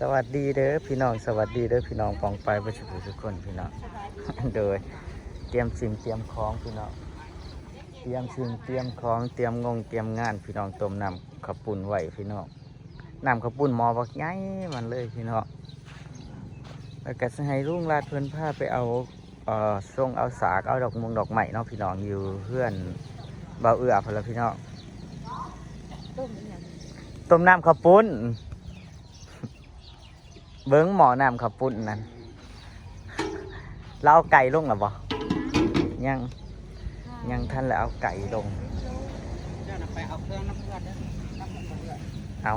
สวัสดีเด้อพี่น้องสวัสดีเด้อพี่น้องปองไปประชุมทุกคนพี่น้องโดยเตรียมสิ่งเตรียมของพี่น้องเตรียมสิ่งเตรียมของเตรียมเตรียมงานพี่น้องต้มน้ำข้าวปุ้นไหวพี่น้องน้ำข้าวปุ้นหมอบักใหญ่มันเลยพี่น้องแล้วก็จะให้ลุงลาดเพื่อนพาไปเอาส่งเอาสากเอาดอกดอกไม้เนาะพี่น้องอยู่เพื่อนเบาเอื้อพอแล้วพี่น้องต้มน้ำข้าวปุ้นเบิ้งหมอน้ำข้าวปุ้นนั่นเราเอาไก่ลงหรือเปล่ายังท่านแล้วเอาไก่ลงไปเอาเครื่องน้ำเกลือเด้อน้ำมันเกลือเอา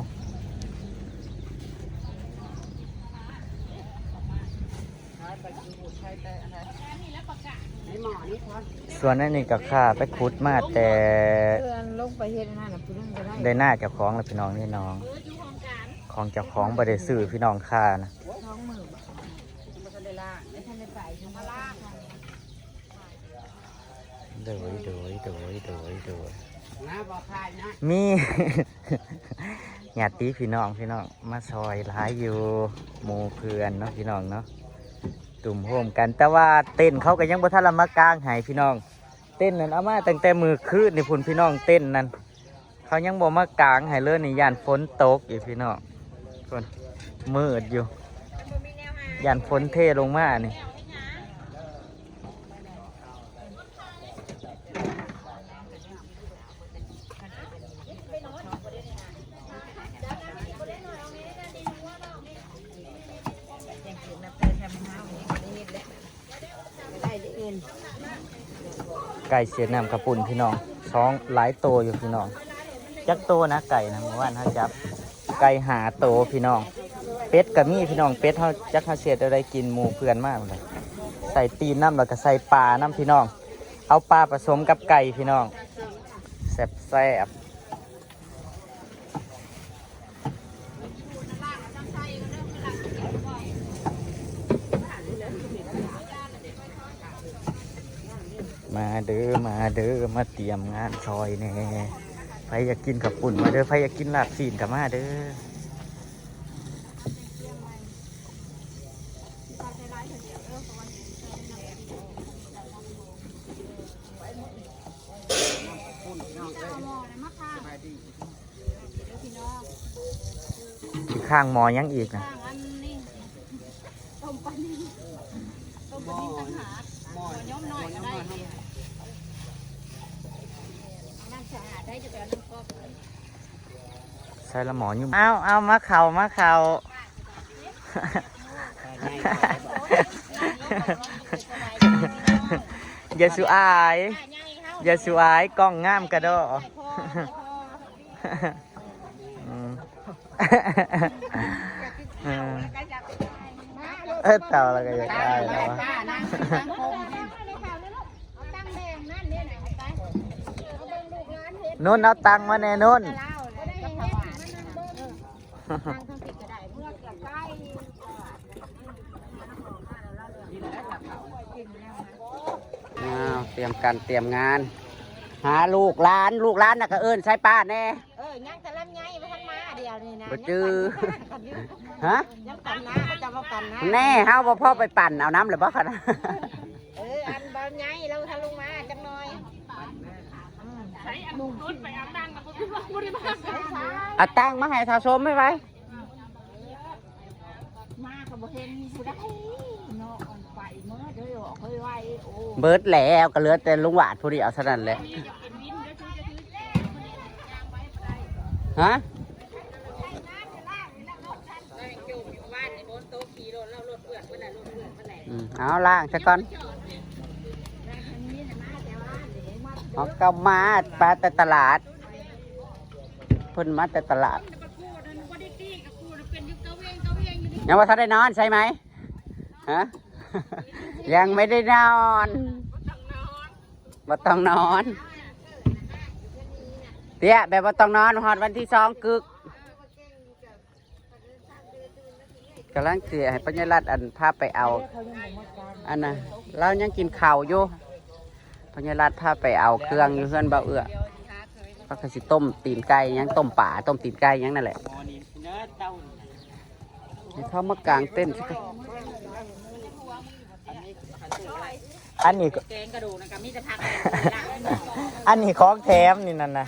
ไปกินหมูไทยแต่อะไรนี่หมอนี่ทอนส่วนนั้นนี่ก็ข้าไปขุดมาแต่ลงไปเฮ็ดนั่นน่ะพี่น้องก็ได้หน้าเจ้าของแล้วพี่น้องนี่น้องของเจ้าของบ่ได้ซื้อพี่น้องข้านะท้องมือบ่ทันได้ล่างไม่ทันได้ไปมาล่างโดยนะบ่คายนะมี ญาติพี่น้องมาซอยหลายอยู่หมู่เพื่อนเนาะพี่น้องเนาะตุ่มโฮมกันแต่ว่าเต้นเขาก็ยังบ่ทันละมากางให้พี่น้องเต้นนั่นเอามาตั้งแต่มือคืนนี่พุ่นพี่น้องเต้นนั่นเขายังบ่มากางให้เลยนี่ย่านฝนตกอีกพี่น้องคนมืดอยู่ย่านฝนเทลงมานี่ไก่เสียน้ำกระปุ่นพี่น้องท้องหลายโตอยู่พี่น้องจักโตนะไก่นะเมื่อวานเขาจับไก่หาโตพี่น้องเป็ดกับมีพี่น้องเป็ดเขาจักเขาเสียอะไรกินหมูเพื่อนมากเลยใส่ตีนน้ำแล้วก็ใส่ปลาน้ำพี่น้องเอาปลาผสมกับไก่พี่น้องแซ่บมาเด้อมาเตรียมงานซอยแน่ใครอยากกินกับปุ่นมาเด้อใครอยากกินลาบซีนกับมาเด้อข้างหมอยังอีกนะใส่ละหมอยุ่งเอามาเข่าอย่าสูอายกล้องงามกระโดดเต่าอะไรก็อยากได้แล้ววะนุ่นเอาตังมาแน่นุ่นเตรียมกันเตรียมงานหาลูกร้านน่ะก็เอิ้นใช้ป้าแน่ยังแต่ลำไยมาทันมาเดียวนี่นะบ่จื้อฮะยังปั่นนะเขาจะมาปั่นนะแน่เฮาบ่พ่อไปปั่นเอาน้ำเลยบ่คะนะอันลำไยเราทะลุมาจังหน่อยใช้อันนุ่นไปเอาตังค์กับบ่ได้มาเอาตังค์มาให้ทาชมไม่ไว้มาก็บ่เห็นผู้ใดเนาะไปเมื่อเด้อเคยไว้โอ้เบิดแล้วก็เหลือแต่ลุงหวาดผู้เดียวเท่านั้นแหละฮะเอาล่างซะก่อนเอาเก้ามาปลาแต่ตลาดเพิ่นมาแต่ตลาดยังว่าท่านได้นอนใช่ไหมฮะยังไม่ได้นอนบ่ต้องนอนเตี้ยแบบบ่ต้องนอนหอดวันที่2กึกกำลังเสียให้ปัญญาลัดอันพาไปเอาอันน่ะเรายังกินข้าวอยู่ปัญญาลัดพาไปเอาเครื่องอยู่เพื่อนเบาเอื้อก็คือสิต้มตีนไก่ยังต้มป่าต้มตีนไก่ยังนั่นแหละ ที่เขามากางเต้นสิครับ อันนี้ แกงกระดูกนะครับมีแต่ผัก อันนี้ของแถมนี่นั่นนะ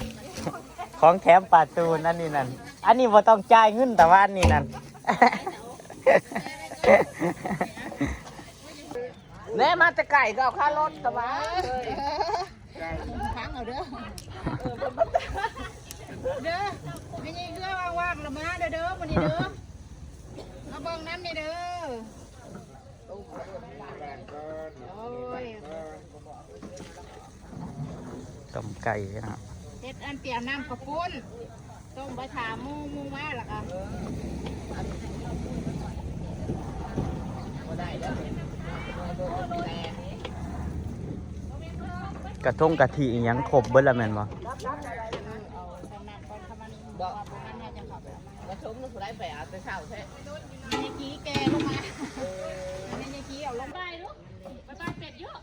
ของแถมปลาตูนอันนี้นั่นอันนี้บ่ต้องจ่ายเงินแต่ว่าอันนี้นั่น แน่มาแต่ไก่ก็เอาค่ารถตะมา ทั้งเอาเด้อเด้อไม่ใช่เรื่องว่างๆละมาเด้อวันนี้เด้อมาเบิ่งน้ำนี่เด้อโอ้ย ต้มไก่นะ เฮ็ดอันเตรียมน้ำกระปุ้นต้มใบถามมูมาล่ะค่ะ กระทงกะทิอิหยังครบเบิดแล้วแม่นบ่ เอาทำน้ำก่อนทำมันบอกประมาณนี้จะขับแล้ว กระชมนึกได้ไปเอาแต่เช้าแท้ นี่กี้แกลงมานี่กี้เอาลงได้ลูกไปบ้านเป็ดเยอะ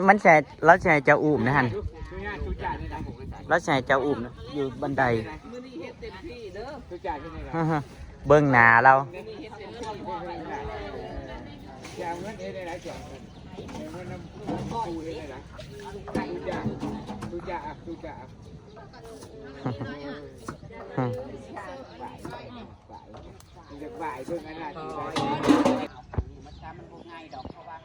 มันใช่เราใช่เจ้าอุ้มนะฮันเราใช่เจ้าอุ้มนะอยู่บันได มื้อนี้เฮ็ดเต็มที่เด้อทุกอย่างที่นี่ เบิ่งหน้าเรา มื้อนี้เฮ็ดเต็มที่อย่างนั้นเฮ็ดได้หลายอย่างอย่างนั้นน้ำปูเฮ็ดได้หลายทุกอย่างบ่ายเพิ่งอันนั้นมันบ่ง่ายดอกเพราะว่า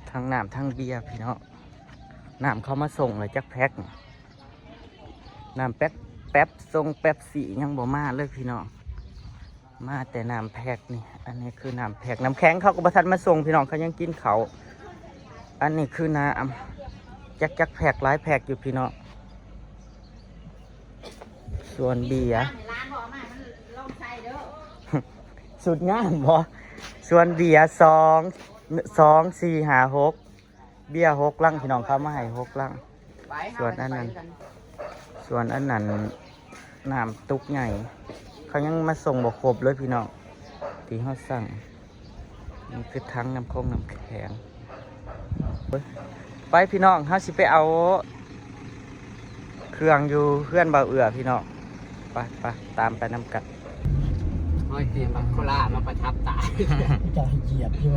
ทั้งน้ำทั้งเบียร์พี่น้องน้ำเขามาส่งเลยจักแพ็คน้ำแป๊บส่งแป๊บสียังบ่มาเลยพี่น้องมาแต่น้ำแพ็คนี่อันนี้คือน้ำแพ็คน้ำแข็งเขาก็บ่ทันมาส่งพี่น้องเขายังกินเขาอันนี้คือน้ำจักแพ็คหลายแพ็คอยู่พี่น้องส่วนเบียร์ ร้านบอกมามันลงใส่เด้อ สุดงามบ่ส่วนเบียร์2 4 5 6เบียร์6ลังพี่น้องเขามาให้6ลังส่วนอันนั้นน้ำตุกใหญ่เขายังมาส่งบ่ครบเลยพี่น้องที่เขาสั่งนี่คือทั้งน้ำแข็งไปพี่น้องเขาสิไปเอาเครื่องอยู่เพื่อนเบาเอือพี่น้องไปตามไปน้ำกัด น้อยเตรียมบัคโคล่ามาประทับตา จะเหยียบอยู่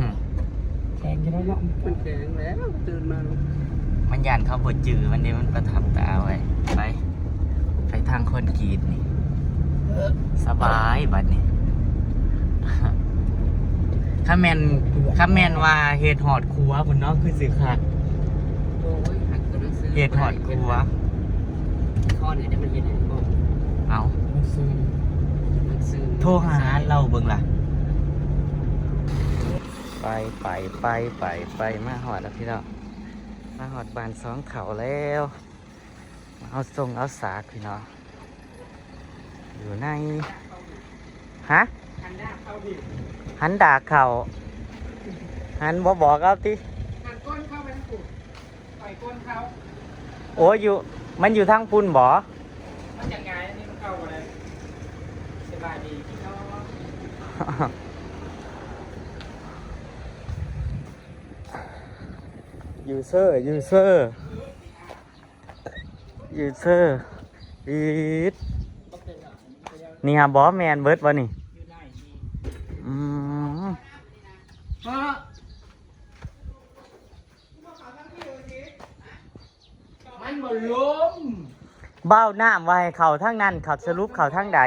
แข็งอยู่แล้วเนาะ มันแข็งแล้วตื่นมา มันยันเขาบดจือมันนี่มันประทับตาไว้ไปทางคนกรีดนี่สบายบัดนี้ ข้าแมนว่าเห็ดหอดครัวพุ่นเนาะคือสิค่ะ โอ้ยหักตัวหนังสือ เห็ดหอดครัว ข้อเนี่ยจะมันเห็นไหนบ้าง เอา มันซื้อ โทรหาเราเบิ่งล่ะไปมาหอดแล้วพี่น้องมาหอดบานสองเขาแล้วมาเอาทรงเอาสากพี่น้องอยู่ในฮะหันดาเขาหันบอกเอาติ หันก้นเข้าไปทั้งปุ่มปล่อยก้นเขา โอ้มันอยู่ทางพุ่นบ่ มันอย่างไงนี่มันเข้าอะไรสบายดีพี่น้อง ยูเซอร์อีดนี่ฮะบอสแมนเบิร์ดวะนี่อืม มันบ่ล้ม เบ้าน้ำไว้ให้เขาทั้งนั้นเขาสรุปเขาทั้งใด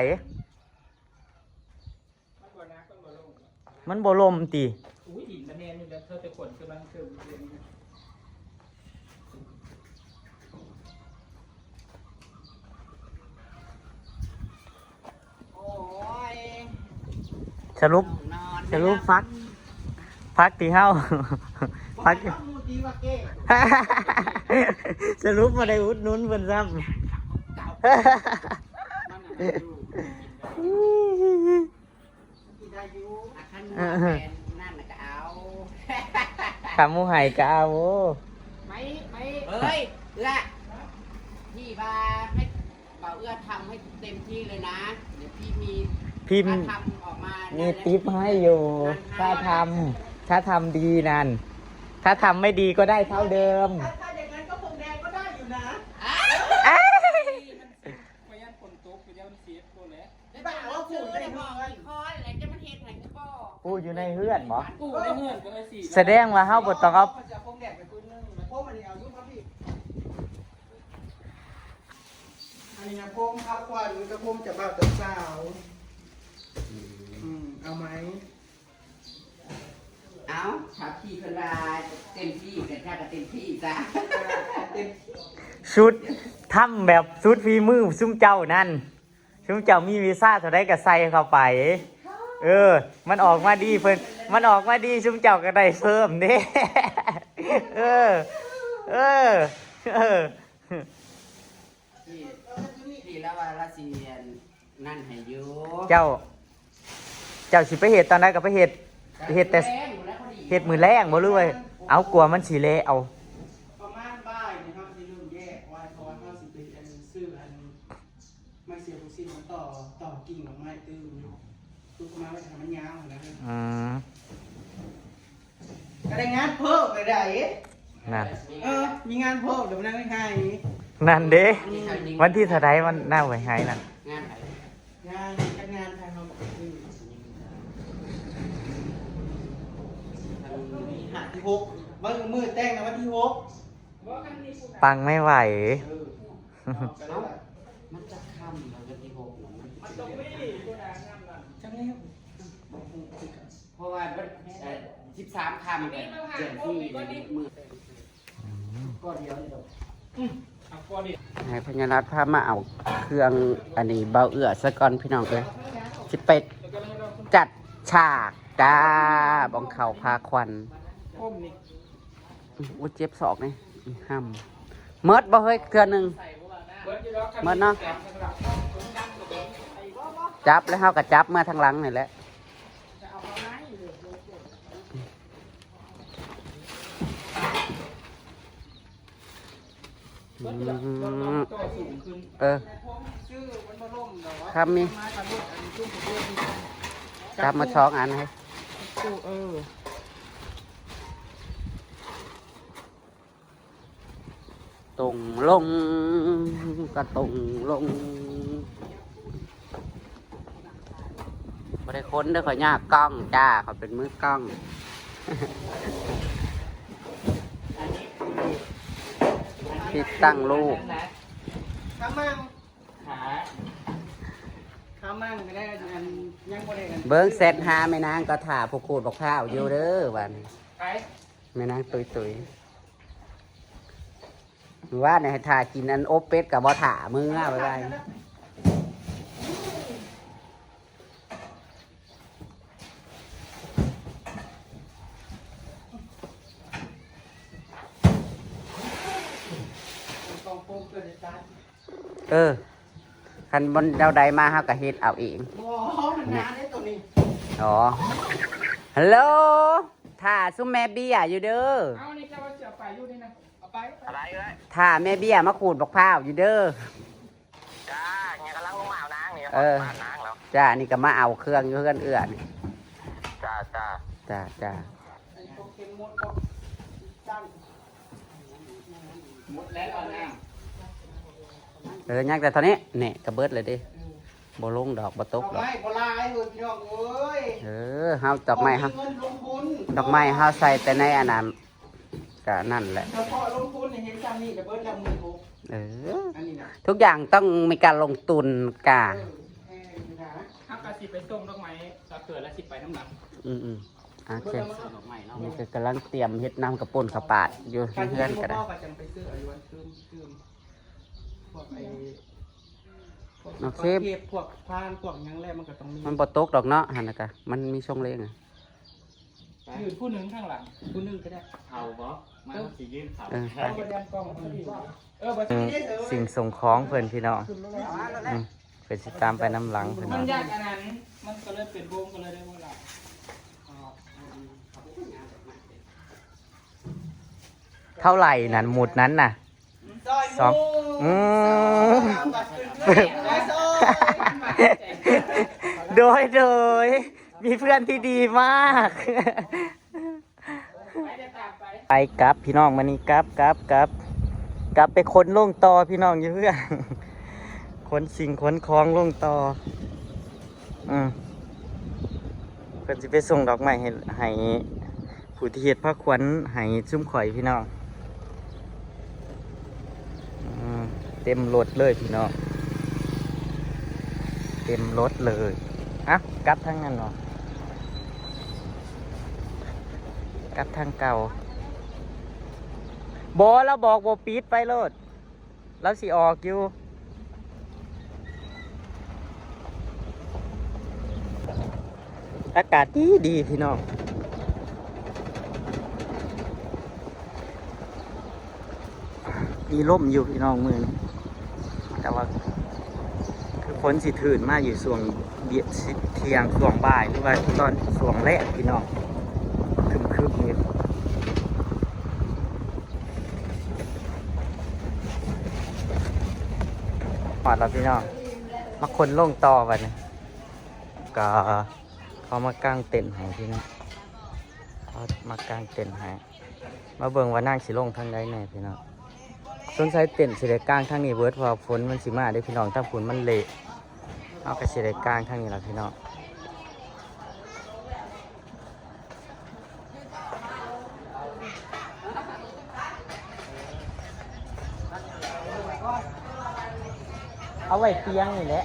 มันบ่ลมติ อุ้ยหินมันแน่นอยู่แล้วเธอไปขนกำลังเติมเรียน โอ้ย สรุปพักตีเฮาพัก มูดีว่าเก้ สรุปมาได้อุดหนุนเพิ่นซ้ำ นั่นน่ะก็เอา ขาหมูไห่กะเอาโอ้ ไม่ เฮ้ยละพี่บาให้เบาเอื้อทำให้เต็มที่เลยนะ เดี๋ยวพี่มี พิมพ์ ทำออกมา มีติ๊บให้อยู่ถ้าทำดีนั่นถ้าทำไม่ดีก็ได้เท่าเดิม ถ้าอย่างนั้นก็คงแดงก็ได้อยู่นะ เอ้ย มัน ผู้อยู่ในเฮือนบ่ ปู่ได้เงินก็เลยสี่ แสดงว่าเฮาบ่ต้องเอา จะพงแดดไปปืนนึงแล้วพงมันนี่เอายุบครับพี่อันนี้นะพงครับควันกระพงจะบ่าวแต่สาวเอาไหม เอาถ้าพี่เพิ่นว่าเต็มที่กันถ้าก็เต็มที่จ้ะ เต็ม ชุดทำแบบชุดฝีมือซุ่มเจ้านั่นซุ่มเจ้ามีวีซ่าเท่าใดก็ใส่เข้าไป มันออกมาดีเพิ่นมันออกมาดีซุ่มเจ้าก็ได้เพิ่มเด้เออ พี่แล้วว่าราศีนั่นให้อยู่ เจ้าสิไปเฮ็ดตอนใดก็ไปเฮ็ดแต่เฮ็ดมื้อแรงบ่รู้ว่าเอากลัวมันสิเละเอา ประมาณบ่ายนะครับที่เริ่มแยกไว้เพราะว่าเขาสิเป็นอันซื้ออันไม่เสียบุษีมันต่อกิ่งของไม้ตื้มอยู่คือประมาณว่าทำมันยาวนะ อืม ก็ได้งานเพิ่มไปได้ นั่น มีงานเพิ่มเดี๋ยวมันนั่งง่ายๆอย่างนี้ นั่นเด้วันที่เท่าใดมันน่าไว้ให้นั่น งานไหน งานทางเราหาที่หกวันมือแต่งนะวันที่หก ปังไม่ไหว มันจะค่ำเราจะที่6มัน จังเลย เพราะว่า13 ค่ำเดือนที่มือก็เดียวนี่ดอกให้พญารัตน์พามาเอาเครื่องอันนี้เบาเอื้อซะก่อนพี่น้องเลยสิไปจัดฉากจ้าบองเข่าพาควันอุ้ยเจ็บศอกนี่ห้ำเมิดบ่เฮ้ยเครื่องหนึ่งเมิดเนาะจับแล้วเฮาก็จับเมื่อทางหลังนี่แหละครับมีจับมาช้องอันให้ตรงลงก็ตรงลงไม่ได้ค้นเด้อขอยากกล้องจ้าเขาเป็นมือกล้องที่ตั้งลูก ข้ามั่งข้ามั่งก็ได้อันยังบ่ได้กัน เบิ้งเซตหาแม่นางก็ถ่าผูกขูดบอกข้าวอยู่เด้อวันแม่นางตุยว่าเนี่ยให้ถ่ากินอันโอเป็ดกับบ่ถ่ามือไปไปคันบนดาวใดมาเฮาก็เฮ็ดเอาเอง บ่มันงานได้ตัวนี้ อ๋อฮัลโหลถ่าซุมแม่เบี้ยอยู่เด้อ เอานี่จะว่าเสียไปอยู่นี่นะเอาไปอะไรเลย ถ่าแม่เบี้ยมาขูดบอกข้าวอยู่เด้อ จ้าเนี่ยกำลังลงมาเอานางนี่ มานางแล้วจ้านี่ก็มาเอาเครื่องอยู่เพื่อนเอื้อนี่ จ้า จ้า ไอ้พวกเข็มมดก็จัง หมดแล้วนะยังแต่ตอนนี้เนี่ยกระเบิดเลยดิบ่ลงดอกบ่ตกดอก ไม้บ่ลายเลยพี่น้องเอ้ย เฮาดอกไม้เฮา เงินลงทุน ดอกไม้เฮาใส่แต่ในอันนั้นก็นั่นแหละ เฉพาะลงทุนเนี่ยเห็นจำนี่กับเบิร์ดจำมือถูกอันนี้นะ ทุกอย่างต้องมีการลงทุนกา ถ้ากาสิไปส่งดอกไม้จะเกิดและสิไปน้ำหนัก โอเคนี่ก็กำลังเตรียมเฮ็ดน้ำกระป่นข้าวปาดอยู่เพื่อนก็ได้ พ่อก็จังไปซื้อไอ้วันคืมพวกไอ้พวกเทปพวกพานพวกยังแรกมันก็ต้องมี มันบ่ตกดอกเนาะหั่นน่ะกะมันมีช่องเล็กอ่ะ ยืนผู้หนึ่งข้างหลังผู้หนึ่งก็ได้ เอาบ่มาสิยืนเขา เอาไปยันกล้องบัด สิ่งส่งของเพิ่นพี่น้องเพิ่นสิตามไปน้ำหลังพี่น้ มั อน ง ยากอันนั้นมันก็เลยเป็นวงก็เลยได้เวลา เท่าไหร่นั่นหมุดนั้นน่ะ สองโดยมีเพื่อนที่ดีมากไปกลับพี่น้องมานี่กลับไปค้นลงต่อพี่น้องอยู่เพื่อนค้นสิ่งค้นของลงต่อ เพิ่นสิไปส่งดอกไม้ให้ผู้ที่เฮ็ดพระขวัญให้ซุ่มข่อยพี่น้องเต็มรถเลยพี่น้องเต็มรถเลยอ่ะกลับทางนั้นเนาะกลับทางเก่าบอแล้วบอกบอปีดไปโลดแล้วสิออกอยู่อากาศดีดีพี่น้องมีร่มอยู่พี่น้องมือนี้แต่ว่าคือฝนสิถืนมาอยู่ส่วงเบียดเที่ยงส่วงบ่ายหรือว่าตอนส่วงแรกพี่น้องคึมๆนี่ปอดเราพี่น้องมาคนลงต่อวันนี้ก็เขามากางเต็นท์ให้พี่น้องเขามากางเต็นท์ให้มาเบิ่งว่านั่งสิลงทางใดแน่พี่น้องสนใจเต็นท์สิได้กางทางนี้เบิดเพราะฝนมันสิมาได้พี่น้องถ้าฝนมันเละเอาก็สิได้กางทางนี้ล่ะพี่น้องเอาไว้เตียงนี่แหละ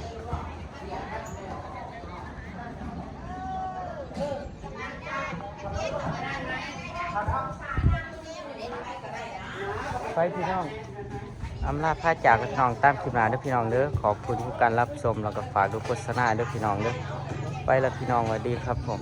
ไปพี่น้องอำลาพาจากพี่น้องตามคลิปหน้าเด้อพี่น้องเด้อขอบคุณทุกการรับชมแล้วก็ฝากดูโฆษณาเด้อพี่น้องเด้อไปแล้วพี่น้องสวัสดีครับผม